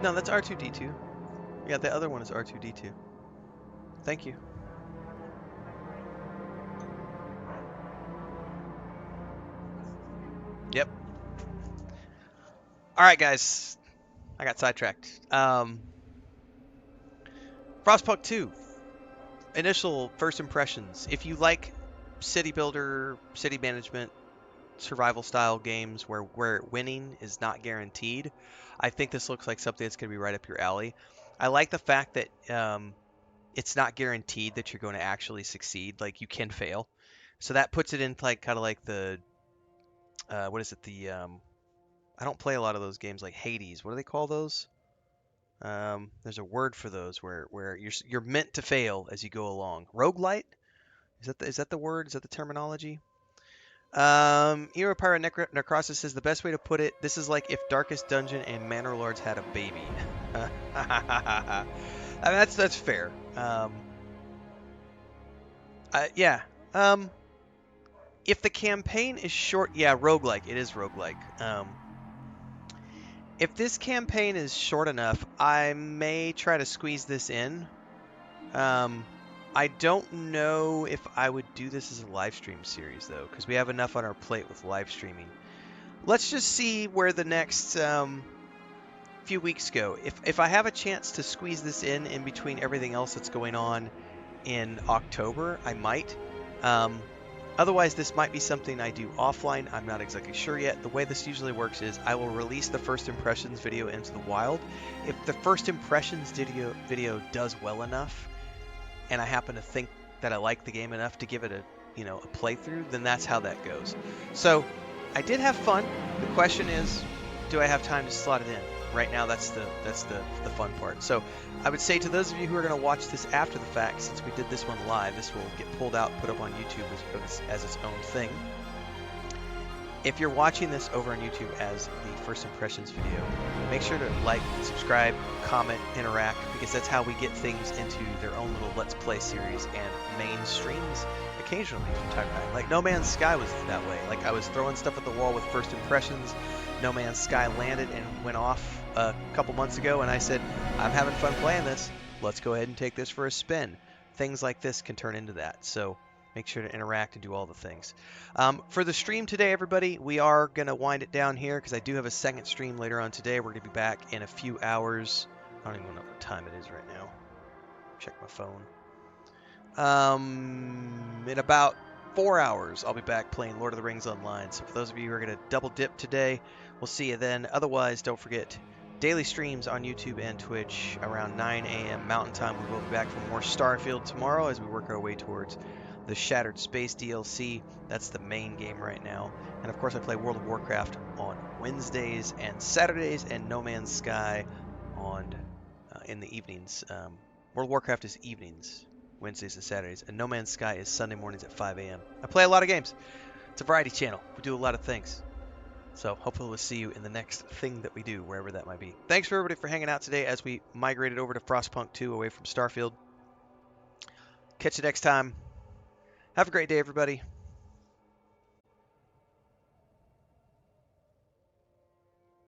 No, that's R2-D2. Yeah, the other one is R2-D2. Thank you. Yep. All right, guys. I got sidetracked. Frostpunk 2. Initial first impressions. If you like city builder, city management, survival style games where winning is not guaranteed, I think this looks like something that's going to be right up your alley. I like the fact that it's not guaranteed that you're going to actually succeed. Like, you can fail. So that puts it in like kind of like the what is it? I don't play a lot of those games like Hades. What do they call those? There's a word for those where you're meant to fail as you go along. Roguelite? Is that the word? Is that the terminology? Hero Pirate Necrosis says the best way to put it, this is like if Darkest Dungeon and Manor Lords had a baby. I mean, that's fair. Yeah. If the campaign is short, yeah, roguelike. It is roguelike. If this campaign is short enough, I may try to squeeze this in. I don't know if I would do this as a live stream series, though, because we have enough on our plate with live streaming. Let's just see where the next few weeks go. If I have a chance to squeeze this in between everything else that's going on in October, I might. Otherwise, this might be something I do offline. I'm not exactly sure yet. The way this usually works is I will release the first impressions video into the wild. If the first impressions video does well enough, and I happen to think that I like the game enough to give it a playthrough, then that's how that goes. So I did have fun. The question is, do I have time to slot it in? Right now, that's the fun part. So I would say to those of you who are going to watch this after the fact, since we did this one live, this will get pulled out, put up on YouTube as its own thing. If you're watching this over on YouTube as the first impressions video, make sure to like, subscribe, comment, interact, because that's how we get things into their own little Let's Play series and main streams occasionally from time to time. Like No Man's Sky was that way. Like, I was throwing stuff at the wall with first impressions. No Man's Sky landed and went off a couple months ago, and I said, I'm having fun playing this. Let's go ahead and take this for a spin. Things like this can turn into that. So make sure to interact and do all the things. For the stream today, everybody, we are going to wind it down here because I do have a second stream later on today. We're going to be back in a few hours. I don't even know what time it is right now. Check my phone. In about 4 hours, I'll be back playing Lord of the Rings Online. So for those of you who are going to double dip today, we'll see you then. Otherwise, don't forget, daily streams on YouTube and Twitch around 9 a.m. Mountain Time. We will be back for more Starfield tomorrow as we work our way towards the Shattered Space DLC. That's the main game right now. And of course, I play World of Warcraft on Wednesdays and Saturdays, and No Man's Sky on in the evenings. World of Warcraft is evenings, Wednesdays and Saturdays, and No Man's Sky is Sunday mornings at 5 a.m. I play a lot of games. It's a variety channel. We do a lot of things. So hopefully we'll see you in the next thing that we do, wherever that might be. Thanks for everybody for hanging out today as we migrated over to Frostpunk 2 away from Starfield. Catch you next time. Have a great day, everybody.